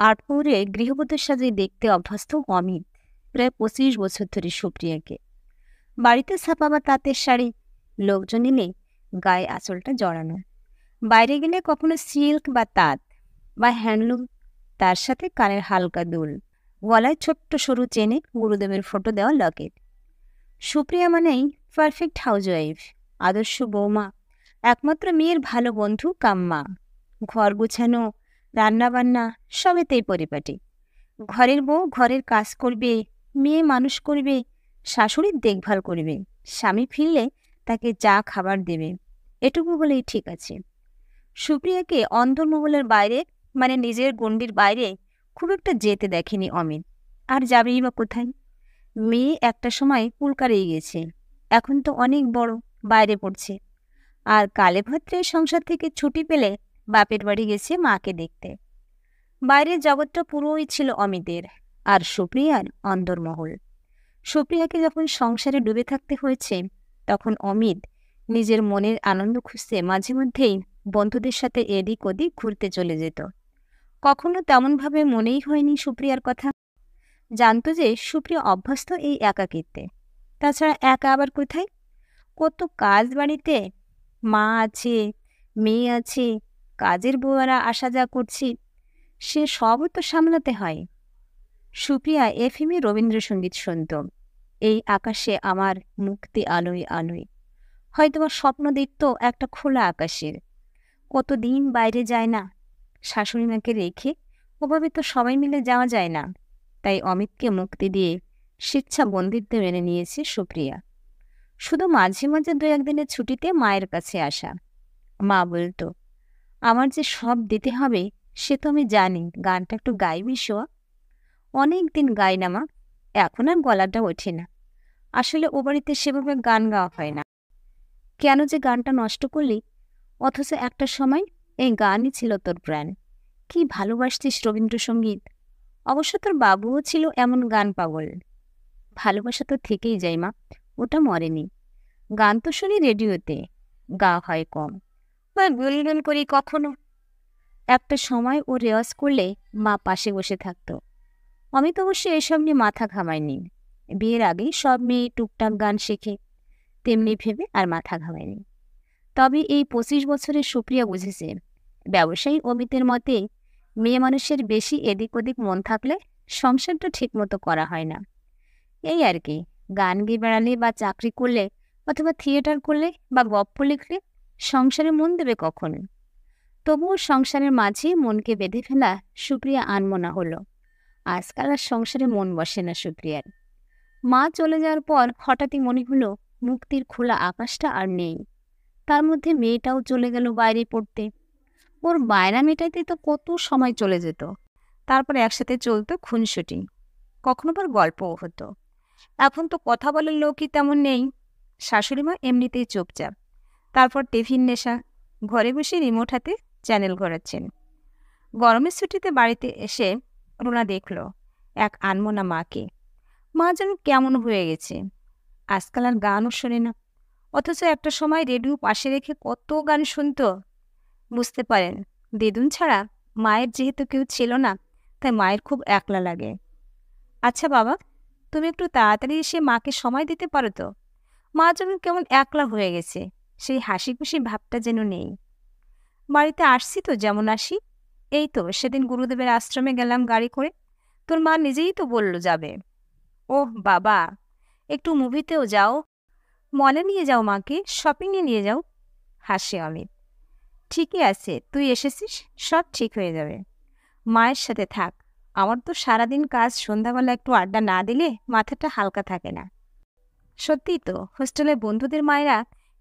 আটপুরে গৃহবধূর সাজে দেখতে অভ্যস্ত অমিত প্রায় 25 বছর ধরে সুপ্রিয়াকে বাড়িতে ছাপা বা তাঁতের শাড়ি, লোকজন এলে গায়ে আঁচলটা জড়ানো, বাইরে গেলে কখনো সিল্ক বা তাঁত বা হ্যান্ডলুম, তার সাথে কানের হালকা দুল, গলায় ছোট্ট সরু চেনে গুরুদেবের ফটো দেওয়া লকেট। সুপ্রিয়া মানেই পারফেক্ট হাউসওয়াইফ, আদর্শ বৌমা, একমাত্র মেয়ের ভালো বন্ধু কাম্মা। ঘর গুছানো, রান্নাবান্না সবেতেই পরিপাটি। ঘরের বউ ঘরের কাজ করবে, মেয়ে মানুষ করবে, শাশুড়ির দেখভাল করবে, স্বামী ফিরলে তাকে চা খাবার দেবে, এটুকু হলেই ঠিক আছে। সুপ্রিয়াকে অন্দরমহলের বাইরে, মানে নিজের গণ্ডির বাইরে খুব একটা যেতে দেখেনি অমিত। আর যাবেই বা কোথায়? মেয়ে একটা সময় পুলকারেই গেছে, এখন তো অনেক বড়, বাইরে পড়ছে। আর কালে ভদ্রে সংসার থেকে ছুটি পেলে বাপের বাড়ি গেছে মাকে দেখতে। বাইরের জগৎটা পুরোই ছিল অমিতের, আর সুপ্রিয়ার অন্দরমহল। সুপ্রিয়াকে যখন সংসারে ডুবে থাকতে হয়েছে, তখন অমিত নিজের মনের আনন্দ খুঁজতে মাঝে মধ্যেই বন্ধুদের সাথে এদিক ওদিক ঘুরতে চলে যেত। কখনো তেমনভাবে মনেই হয়নি সুপ্রিয়ার কথা। জানতো যে সুপ্রিয়া অভ্যস্ত এই একাকিত্বে। তাছাড়া একা আবার কোথায়? কত কাজ বাড়িতে, মা আছে, মেয়ে আছে, কাজের বউয়ারা আসা যা করছি, সে সবও তো সামলাতে হয়। সুপ্রিয়া এফএমে রবীন্দ্রসঙ্গীত শুনত। এই আকাশে আমার মুক্তি আলোয় আলোয়। হয়তোবা স্বপ্ন দেখত একটা খোলা আকাশের। কতদিন বাইরে যায় না, শাশুড়ি মাকে রেখে ওভাবে তো সবাই মিলে যাওয়া যায় না। তাই অমিতকে মুক্তি দিয়ে স্বেচ্ছা বন্দিত্বে মেনে নিয়েছে সুপ্রিয়া। শুধু মাঝে মাঝে 2-1 দিনের ছুটিতে মায়ের কাছে আসা। মা বলতো, আমার যে সব দিতে হবে সে তো আমি জানি, গানটা একটু গাইবি সোয়া। অনেক দিন গাই না মা, এখন আর গলাটা ওঠে না। আসলে ও বাড়িতে সেভাবে গান গাওয়া হয় না। কেন যে গানটা নষ্ট করলি? অথচ একটা সময় এই গানই ছিল তোর প্রাণ। কি ভালোবাসতিস রবীন্দ্রসঙ্গীত। অবশ্য তোর বাবুও ছিল এমন গান পাগল। ভালোবাসা তো থেকেই যায় মা, ওটা মরেনি। গান তো শুনি রেডিওতে, গা হয় কম, বা গুনগুন করি কখনো। একটা সময় ও রেওয়াজ করলে মা পাশে বসে থাকতো। অমিত অবশ্য এসব নিয়ে মাথা ঘামায়নি। বিয়ের আগেই সব মেয়ে টুকটাক গান শেখে, তেমনি ভেবে আর মাথা ঘামায়নি। তবে এই 25 বছরের সুপ্রিয়া বুঝেছে, ব্যবসায়ী অমিতের মতে মেয়ে মানুষের বেশি এদিক ওদিক মন থাকলে সংসারটা ঠিকমতো করা হয় না। এই আর কি, গান গেয়ে বেড়ালে বা চাকরি করলে অথবা থিয়েটার করলে বা গপ্প লিখলে সংসারে মন দেবে কখন? তবুও সংসারের মাঝে মনকে বেঁধে ফেলা সুপ্রিয়া আনমনা হলো। আজকাল আর সংসারে মন বসে না সুপ্রিয়ার। মা চলে যাওয়ার পর হঠাৎই মনে হলো মুক্তির খোলা আকাশটা আর নেই। তার মধ্যে মেয়েটাও চলে গেল বাইরে পড়তে। ওর বায়না মেটাইতে তো কত সময় চলে যেত। তারপর একসাথে চলতো খুনসুটি, কখনো বার গল্পও হতো। এখন তো কথা বলার লোকই তেমন নেই। শাশুড়ি মা এমনিতেই চুপচাপ। তারপর টিভির নেশা, ঘরে বসে রিমোট হাতে চ্যানেল ঘোরাচ্ছেন। গরমের ছুটিতে বাড়িতে এসে রুনা দেখল এক আনমনা মাকে। মা যেন কেমন হয়ে গেছে, আজকাল আর গানও শোনে না। অথচ একটা সময় রেডিও পাশে রেখে কত গান শুনত। বুঝতে পারেন, দিদুন ছাড়া মায়ের যেহেতু কেউ ছিল না, তাই মায়ের খুব একলা লাগে। আচ্ছা বাবা, তুমি একটু তাড়াতাড়ি এসে মাকে সময় দিতে পারো তো? মা যেন কেমন একলা হয়ে গেছে, সেই হাসি খুশি ভাবটা যেন নেই। বাড়িতে আসছি তো যেমন আসি। এই তো সেদিন গুরুদেবের আশ্রমে গেলাম গাড়ি করে, তোর মা নিজেই তো বলল যাবে। ওহ বাবা, একটু মুভিতেও যাও, মলে নিয়ে যাও মাকে, শপিংয়ে নিয়ে যাও। হাসে অমিত। ঠিকই আছে, তুই এসেছিস, সব ঠিক হয়ে যাবে। মায়ের সাথে থাক, আমার তো সারাদিন কাজ, সন্ধ্যাবেলা একটু আড্ডা না দিলে মাথাটা হালকা থাকে না। সত্যিই তো, হোস্টেলের বন্ধুদের মায়েরা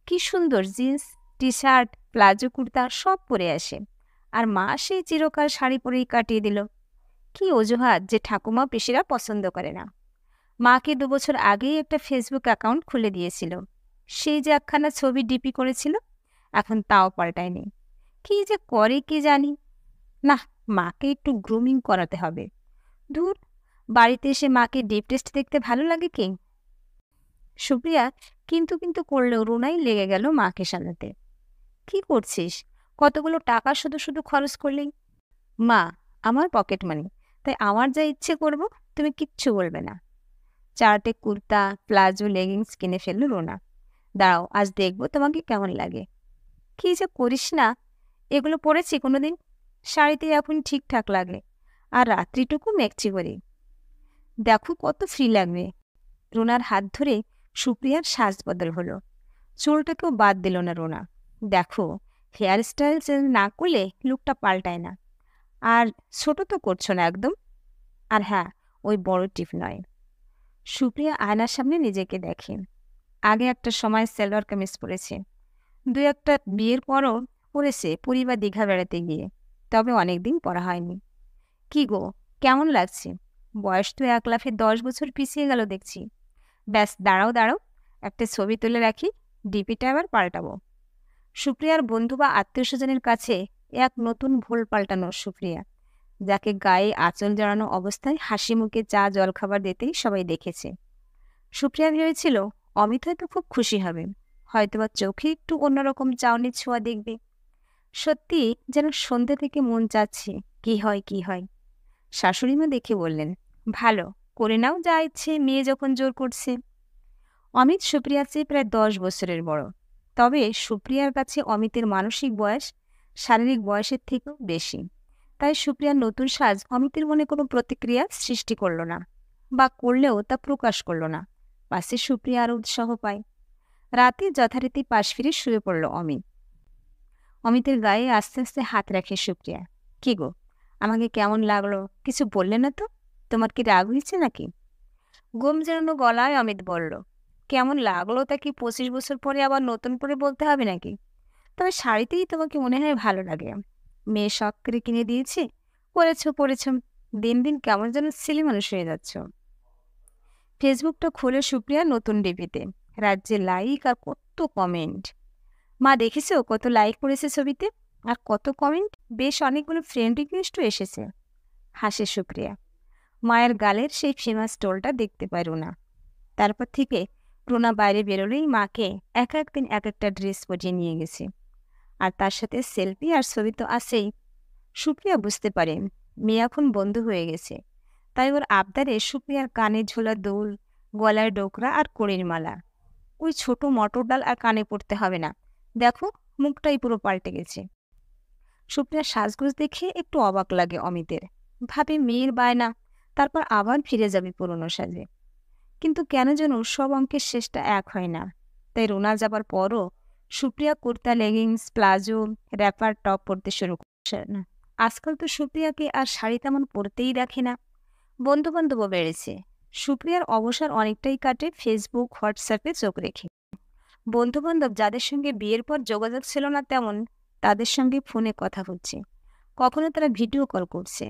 কি সুন্দর jeans, T shirt, palazzo kurta সব পরে আসে, আর মা সেই চিরকাল শাড়ি পরেই কাটিয়ে দিল। কি অজুহাত যে ঠাকুমা পিসিরা পছন্দ করে না। মাকে 2 বছর আগেই একটা ফেসবুক অ্যাকাউন্ট খুলে দিয়েছিল। সেই যে একখানা ছবি ডিপি করেছিল, এখন তাও পাল্টায়নি। কি যে করে কি জানি। না, মাকে একটু গ্রুমিং করাতে হবে। ধুর, বাড়িতে এসে মাকে ডিপ টেস্ট দেখতে ভালো লাগে কি? সুপ্রিয়া কিন্তু কিন্তু করলেও রুনাই লেগে গেল মাকে সাজাতে। কি করছিস? কতগুলো টাকা শুধু শুধু খরচ করলেই। মা, আমার পকেট মানি, তাই আমার যা ইচ্ছে করব, তুমি কিচ্ছু বলবে না। চারটে কুর্তা, প্লাজো, লেগিংস কিনে ফেললো রুনা। দাঁড়াও, আজ দেখবো তোমাকে কেমন লাগে। কি যে করিস না, এগুলো পরেছি কোনোদিন? শাড়িতে এখন ঠিকঠাক লাগে, আর রাত্রিটুকু মেকচি করি। দেখো কত ফ্রি লাগবে। রুনার হাত ধরে সুপ্রিয়ার সাজ বদল হলো। চুলটাকেও বাদ দিল না রুনা। দেখো, হেয়ার স্টাইল চেঞ্জ না করলে লুকটা পাল্টায় না। আর ছোট তো করছো না একদম। আর হ্যাঁ, ওই বড় টিপ নয়। সুপ্রিয়া আয়নার সামনে নিজেকে দেখে। আগে একটা সময় সালোয়ার কামিজ পরেছে, দু একটা বিয়ের পরও পরেছে পরিবার দীঘা বেড়াতে গিয়ে, তবে অনেকদিন পরা হয়নি। কি গো, কেমন লাগছে? বয়স তো 1 লাফে 10 বছর পিছিয়ে গেল দেখছি। ব্যাস, দাঁড়াও দাঁড়াও, একটা ছবি তুলে রাখি, ডিপিটা আবার পাল্টাবো। সুপ্রিয়ার বন্ধু বা আত্মীয় স্বজনের কাছে এক নতুন ভুল পাল্টানো সুপ্রিয়া, যাকে গায়ে আঁচল জড়ানো অবস্থায় হাসি মুখে চা জলখাবার দিতেই সবাই দেখেছে। সুপ্রিয়া ভেবেছিল অমিত হয়তো খুব খুশি হবে, হয়তোবা চোখে একটু অন্যরকম চাউনির ছোঁয়া দেখবে। সত্যি যেন সন্ধ্যে থেকে মন চাচ্ছে কি হয় কি হয়। শাশুড়িমা দেখে বললেন, ভালো করে নাও, যা ইচ্ছে, মেয়ে যখন জোর করছে। অমিত সুপ্রিয়ার চেয়ে প্রায় 10 বছরের বড়, তবে সুপ্রিয়ার কাছে অমিতের মানসিক বয়স শারীরিক বয়সের থেকেও বেশি। তাই সুপ্রিয়ার নতুন সাজ অমিতের মনে কোনো প্রতিক্রিয়া সৃষ্টি করল না, বা করলেও তা প্রকাশ করল না। পাশে সুপ্রিয়া আরও উৎসাহ পায়। রাতে যথারীতি পাশ ফিরে শুয়ে পড়ল অমিত। অমিতের গায়ে আস্তে আস্তে হাত রাখে সুপ্রিয়া। কি গো, আমাকে কেমন লাগলো কিছু বললে না তো? তোমার কি রাগ হয়েছে নাকি? ঘুম জড়ানো গলায় অমিত বলল, কেমন লাগলো তা কি 25 বছর পরে আবার নতুন করে বলতে হবে নাকি? তবে শাড়িতেই তোমাকে মনে হয় ভালো লাগে। মেয়ে শখ করে কিনে দিয়েছি, পরেছ। দিন দিন কেমন যেন ছেলে মানুষ হয়ে যাচ্ছ। ফেসবুকটা খুলে সুপ্রিয়া নতুন ডিপিতে রাজ্যে লাইক আর কত কমেন্ট। মা, দেখেছো কত লাইক করেছে ছবিতে, আর কত কমেন্ট, বেশ অনেকগুলো ফ্রেন্ড রিকোয়েস্টও এসেছে। হাসে সুপ্রিয়া। মায়ের গালের সেই ফেমাস টোলটা দেখতে পায় রুনা। তারপর থেকে রুনা বাইরে বেরোলেই মাকে এক একদিন এক একটা ড্রেস পরিয়ে নিয়ে গেছে, আর তার সাথে সেলফি আর ছবি তো আছেই। সুপ্রিয়া বুঝতে পারে মেয়ে এখন বন্ধু হয়ে গেছে, তাই ওর আবদারে সুপ্রিয়ার কানে ঝোলা দুল, গলায় ডোকরা আর কড়ির মালা। ওই ছোট মটর ডাল আর কানে পড়তে হবে না, দেখো মুখটাই পুরো পাল্টে গেছে। সুপ্রিয়ার সাজগোজ দেখে একটু অবাক লাগে অমিতের, ভাবে মেয়ের বায়না, তারপর আবার ফিরে যাবে পুরনো সাজে। কিন্তু কেন যেন সব অঙ্কের শেষটা এক হয় না। তাই রুনা যাবার পরও Supriya kurta, leggings, palazzo, wrapper top পরতে শুরু করছে না। আজকাল তো সুপ্রিয়াকে আর শাড়ি তেমন পরতেই দেখে না। বন্ধুবান্ধবও বেড়েছে। সুপ্রিয়ার অবসর অনেকটাই কাটে ফেসবুক, হোয়াটসঅ্যাপে চোখ রেখে। বন্ধুবান্ধব যাদের সঙ্গে বিয়ের পর যোগাযোগ ছিল না তেমন, তাদের সঙ্গে ফোনে কথা হচ্ছে, কখনো তারা ভিডিও কল করছে।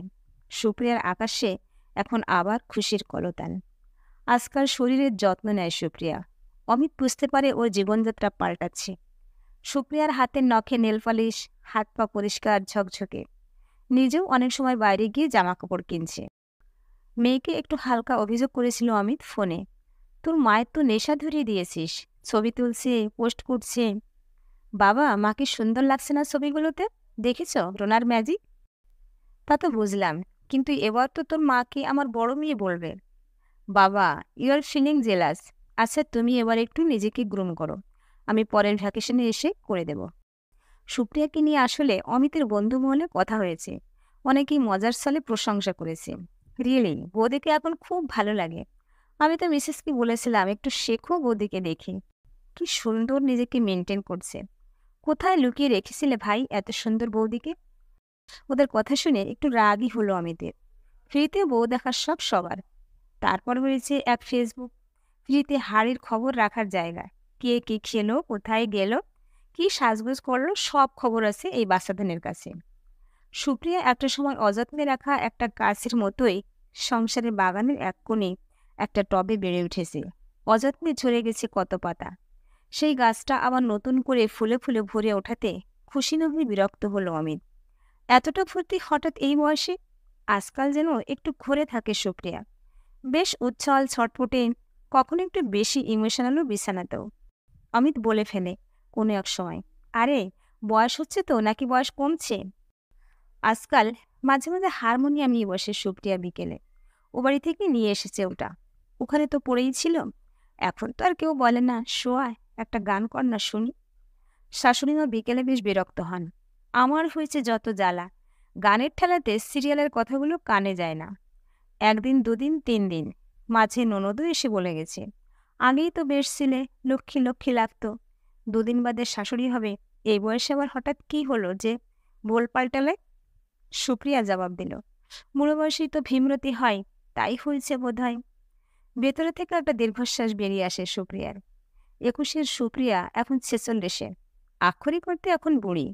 সুপ্রিয়ার আকাশে এখন আবার খুশির কলতান। আজকাল শরীরের যত্ন নেয় সুপ্রিয়া। অমিত বুঝতে পারে ওর জীবনযাত্রা পাল্টাচ্ছে। সুপ্রিয়ার হাতের নখে নেলপালিশ, হাত পা পরিষ্কার ঝকঝকে। নিজেও অনেক সময় বাইরে গিয়ে জামা কাপড় কিনছে। মেয়েকে একটু হালকা অভিযোগ করেছিল অমিত ফোনে, তোর মায়ের তো নেশা ধরিয়ে দিয়েছিস, ছবি তুলছে, পোস্ট করছে। বাবা, মাকে সুন্দর লাগছে না ছবিগুলোতে? দেখেছ রোনার ম্যাজিক? তা তো বুঝলাম, কিন্তু এবার তো তোর মাকে আমার বড় মেয়ে বলবে। বাবা, ইউ আর ফিলিং জেলাস। আচ্ছা, তুমি এবার একটু নিজেকে গ্রুম করো, আমি পরের ভ্যাকেশনে এসে করে দেব। সুপ্রিয়াকে নিয়ে আসলে অমিতের বন্ধু মহলে কথা হয়েছে, অনেকেই মজার ছলে প্রশংসা করেছে। রিয়েলি বৌদিকে এখন খুব ভালো লাগে। আমি তো মিসেসকে বলেছিলাম একটু শেখো বৌদিকে দেখে, কি সুন্দর নিজেকে মেনটেন করছে। কোথায় লুকিয়ে রেখেছিলে ভাই এত সুন্দর বৌদিকে? ওদের কথা শুনে একটু রাগই হলো অমিতের। ফ্রিতে বউ দেখার শখ সবার, তারপর হয়েছে এক ফেসবুক, ফ্রিতে হাড়ির খবর রাখার জায়গা। কে কি খেলো, কোথায় গেল, কি সাজগোজ করলো, সব খবর আছে এই বাচ্চাধনের কাছে। সুপ্রিয়া একটা সময় অযত্নে রাখা একটা গাছের মতোই সংসারের বাগানের এক কোণে একটা টবে বেড়ে উঠেছে। অযত্নে ঝরে গেছে কত পাতা। সেই গাছটা আবার নতুন করে ফুলে ফুলে ভরে ওঠাতে খুশি না হয়ে বিরক্ত হলো অমিত। এতটা ফুর্তি হঠাৎ এই বয়সে? আজকাল যেন একটু ঘুরে থাকে সুপ্রিয়া, বেশ উচ্ছল, ছটপটে, কখনো একটু বেশি ইমোশনালও বিছানাতেও। অমিত বলে ফেলে কোনো এক সময়, আরে বয়স হচ্ছে তো নাকি বয়স কমছে? আজকাল মাঝে মাঝে হারমোনিয়াম নিয়ে বসে সুপ্রিয়া বিকেলে। ও বাড়ি থেকে নিয়ে এসেছে ওটা, ওখানে তো পড়েই ছিল। এখন তো আর কেউ বলে না, শোয়ায় একটা গান কর না শুনি। শাশুড়িমা বিকেলে বেশ বিরক্ত হন। আমার হয়েছে যত জ্বালা, গানের ঠেলাতে সিরিয়ালের কথাগুলো কানে যায় না। একদিন দুদিন 3 দিন, মাঝে ননদও এসে বলে গেছে, আগেই তো বেশ ছিলে, লক্ষ্মী লক্ষ্মী লাগতো, 2 দিন বাদে শাশুড়ি হবে, এই বয়সে আবার হঠাৎ কি হলো যে ভোল পাল্টালে? সুপ্রিয়া জবাব দিল, বুড়ো বয়সেই তো ভীমরতি হয়, তাই হয়েছে বোধহয়। ভেতরে থেকে একটা দীর্ঘশ্বাস বেরিয়ে আসে সুপ্রিয়ার। 21-এর সুপ্রিয়া এখন 46-এ, আক্ষরিক করতে এখন বুড়ি।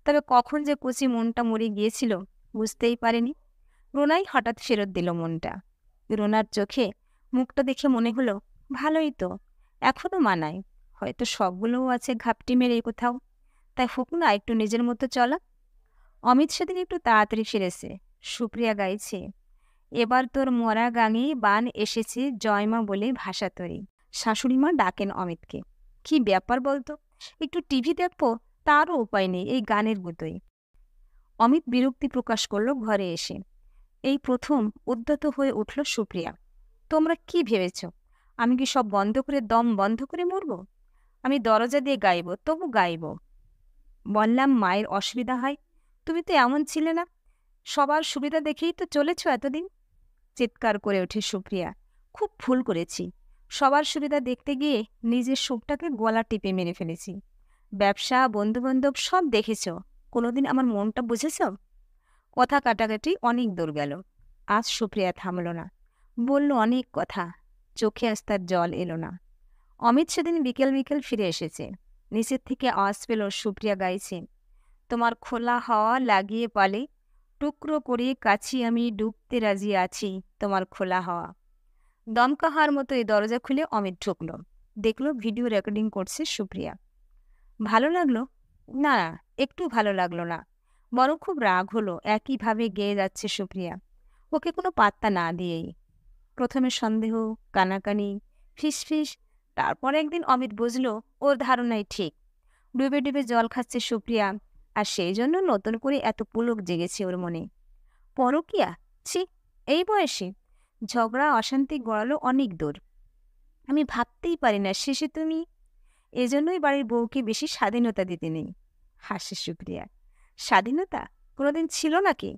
তবে কখন যে কচি মনটা মরে গিয়েছিল বুঝতেই পারেনি। রোনাই হঠাৎ ফেরত দিল মনটা। রোনার চোখে মুখটা দেখে মনে হলো ভালোই তো, এখনো মানায়। হয়তো সবগুলোও আছে ঘাপটি মেরে কোথাও, তাই হোক না একটু নিজের মতো চলা। অমিত সেদিন একটু তাড়াতাড়ি ফিরেছে। সুপ্রিয়া গাইছে, এবার তোর মরা গাঙে বান এসেছে জয়মা বলে ভাষা তরি। শাশুড়িমা ডাকেন অমিতকে। কি ব্যাপার বলতো, একটু টিভি দেখবো, তারও উপায় নেই এই গানের গুতোয়। অমিত বিরক্তি প্রকাশ করল ঘরে এসে। এই প্রথম উদ্যত হয়ে উঠল সুপ্রিয়া। তোমরা কি ভেবেছ, আমি কি সব বন্ধ করে দম বন্ধ করে মরব? আমি দরজা দিয়ে গাইব, তবু গাইব। বললাম মায়ের অসুবিধা হয়, তুমি তো এমন ছিলে না, সবার সুবিধা দেখেই তো চলেছ এতদিন। চিৎকার করে ওঠে সুপ্রিয়া, খুব ভুল করেছি, সবার সুবিধা দেখতে গিয়ে নিজের সুখটাকে গলা টিপে মেরে ফেলেছি। ব্যবসা বন্ধুবান্ধব সব দেখেছ, কোনোদিন আমার মনটা বুঝেছ? কথা কাটাকাটি অনেক দূর গেল। আজ সুপ্রিয়া থামল না, বলল অনেক কথা, চোখে আজ তার জল এলো না। অমিত সেদিন বিকেল বিকেল ফিরে এসেছে। নিচের থেকে আওয়াজ পেল সুপ্রিয়া গাইছে, তোমার খোলা হাওয়া লাগিয়ে পালে, টুকরো করে কাছি আমি ডুবতে রাজি আছি, তোমার খোলা হাওয়া। দমকা হাওয়ার মতো এই দরজা খুলে অমিত ঢুকল। দেখলো ভিডিও রেকর্ডিং করছে সুপ্রিয়া। ভালো লাগলো? না, একটু ভালো লাগলো না, বরং খুব রাগ হলো একইভাবে গেয়ে যাচ্ছে সুপ্রিয়া, ওকে কোনো পাত্তা না দিয়েই। প্রথমে সন্দেহ, কানাকানি, ফিসফিস, তারপর একদিন অমিত বুঝল ওর ধারণাই ঠিক। ডুবে ডুবে জল খাচ্ছে সুপ্রিয়া, আর সেই জন্য নতুন করে এত পুলক জেগেছে ওর মনে। পরকীয়া, ছি, এই বয়সে! ঝগড়া অশান্তি গড়ালো অনেক দূর। আমি ভাবতেই পারি না শেষে তুমি। এজন্যই বাড়ির বউকে বেশি স্বাধীনতা দিতে নেই। হাসে সুপ্রিয়া। স্বাধীনতা কোনোদিন ছিল নাকি?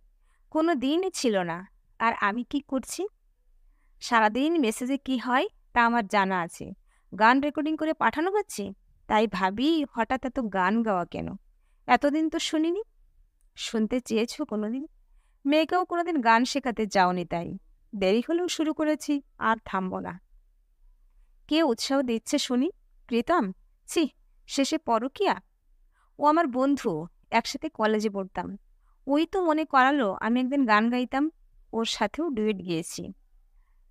কোনো দিনই ছিল না। আর আমি কি করছি? সারাদিন মেসেজে কি হয় তা আমার জানা আছে, গান রেকর্ডিং করে পাঠানো হচ্ছে। তাই ভাবি হঠাৎ এত গান গাওয়া কেন, এতদিন তো শুনিনি। শুনতে চেয়েছো কোনোদিন? মেয়েকেও কোনোদিন গান শেখাতে যাওনি, তাই দেরি হলেও শুরু করেছি, আর থামবো না। কে উৎসাহ দিচ্ছে শুনি? প্রীতম? ছি, শেষে পরকীয়া? ও আমার বন্ধু, একসাথে কলেজে পড়তাম। ওই তো মনে করালো আমি একদিন গান গাইতাম, ওর সাথেও ডুয়েট গিয়েছি।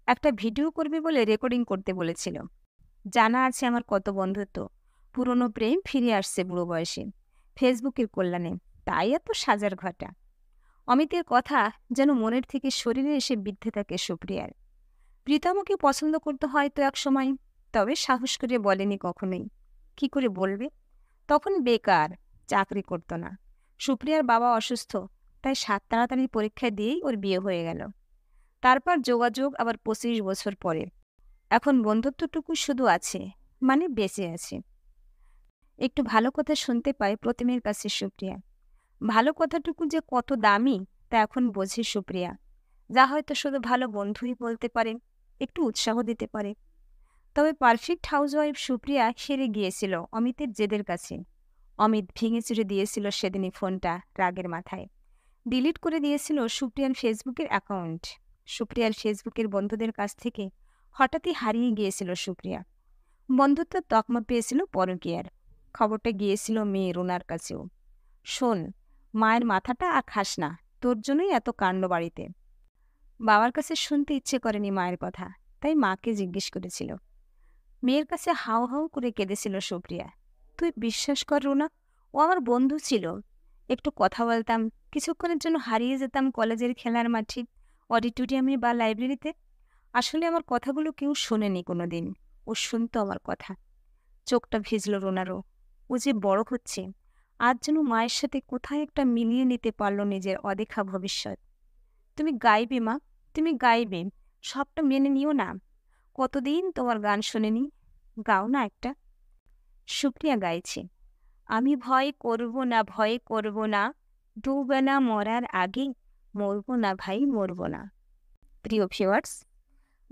একটা ভিডিও করবে বলে রেকর্ডিং করতে বলেছিল। জানা আছে আমার কত বন্ধুত্ব, পুরনো প্রেম ফিরে আসছে বুড়ো বয়সে, ফেসবুকের কল্যাণে, তাই এত সাজার ঘটা। অমিতের কথা যেন মনের থেকে শরীরে এসে বিদ্ধে থাকে সুপ্রিয়ার। প্রীতমকে পছন্দ করতে হয়তো এক সময়, তবে সাহস করে বলেনি কখনোই। কি করে বলবে? তখন বেকার, চাকরি করতো না, সুপ্রিয়ার বাবা অসুস্থ, তাই 7 তাড়াতাড়ি পরীক্ষা দিয়েই ওর বিয়ে হয়ে গেল। তারপর যোগাযোগ আবার 25 বছর পরে। এখন বন্ধুত্বটুকু শুধু আছে, মানে বেঁচে আছে। একটু ভালো কথা শুনতে পায় প্রতিমের কাছে সুপ্রিয়া। ভালো কথাটুকু যে কত দামি তা এখন বোঝে সুপ্রিয়া, যা হয়তো শুধু ভালো বন্ধুই বলতে পারে, একটু উৎসাহ দিতে পারে। তবে পারফেক্ট হাউসওয়াইফ সুপ্রিয়া হেরে গিয়েছিল অমিতের জেদের কাছে। অমিত ভেঙে চুরে দিয়েছিল সেদিনই ফোনটা রাগের মাথায়। ডিলিট করে দিয়েছিল সুপ্রিয়ার ফেসবুকের অ্যাকাউন্ট। সুপ্রিয়ার ফেসবুকের বন্ধুদের কাছ থেকে হঠাৎই হারিয়ে গিয়েছিল সুপ্রিয়া। বন্ধুত্বের তকমা পেয়েছিল পরকীয়ার। খবরটা গিয়েছিল মেয়ে রুনার কাছেও। শোন, মায়ের মাথাটা আর খাস না, তোর জন্যই এত কাণ্ড বাড়িতে। বাবার কাছে শুনতে ইচ্ছে করেনি মায়ের কথা, তাই মাকে জিজ্ঞেস করেছিল। মেয়ের কাছে হাউ হাউ করে কেঁদেছিল সুপ্রিয়া। তুই বিশ্বাস কর রুনা, ও আমার বন্ধু ছিল। একটু কথা বলতাম, কিছুক্ষণের জন্য হারিয়ে যেতাম কলেজের খেলার মাঠে, অডিটোরিয়ামে বা লাইব্রেরিতে। আসলে আমার কথাগুলো কেউ শোনেনি কোনোদিন, ও শুনতো আমার কথা। চোখটা ভিজল রুনারও। ও যে বড় হচ্ছে, আজ যেন মায়ের সাথে কোথায় একটা মিলিয়ে নিতে পারল নিজের অদেখা ভবিষ্যৎ। তুমি গাইবে মা, তুমি গাইবে, সবটা মেনে নিও না। কতদিন তোমার গান শুনিনি, গাও না একটা। সুপ্রিয়া গাইছে, আমি ভয় করব না, ভয় করব না, ডুবে না মরার আগে, মরবো না ভাই, মরবো না। প্রিয় ভিউয়ার্স,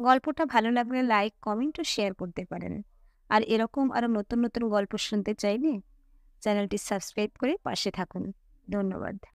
গল্পটা ভালো লাগলে লাইক, কমেন্ট ও শেয়ার করতে পারেন। আর এরকম আরও নতুন নতুন গল্প শুনতে চাইলে চ্যানেলটি সাবস্ক্রাইব করে পাশে থাকুন। ধন্যবাদ।